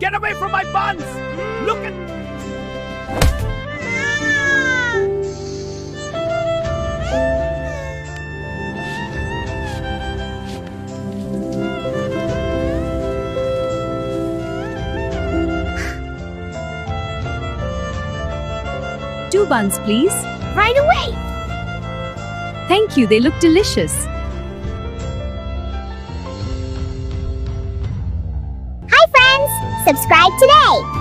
Get away from my buns! Look at... Two buns, please. Right away! Thank you, they look delicious. Hi friends! Subscribe today!